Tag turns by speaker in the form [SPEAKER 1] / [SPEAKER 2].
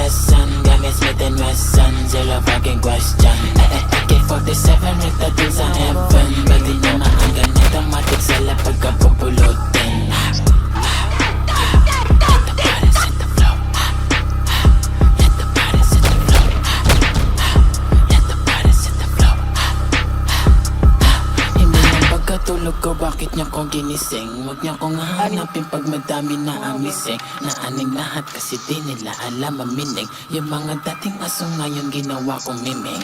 [SPEAKER 1] lesson. Gamit Smith and Wesson, zero fucking question. AK-47 nagtatin sa heaven. Pwede niya maanggan nito matik sa lapag kapupulutin. Let the body set the flow. Let the body set the flow. Let the body set the flow. Hindi na pagkatulog ko, bakit niya ko ginising? Huwag niya kong hahanapin pag madami na ang missing. Naaning lahat kasi di nila alam ang meaning. Yung mga dating aso ngayon ginawa kong miming.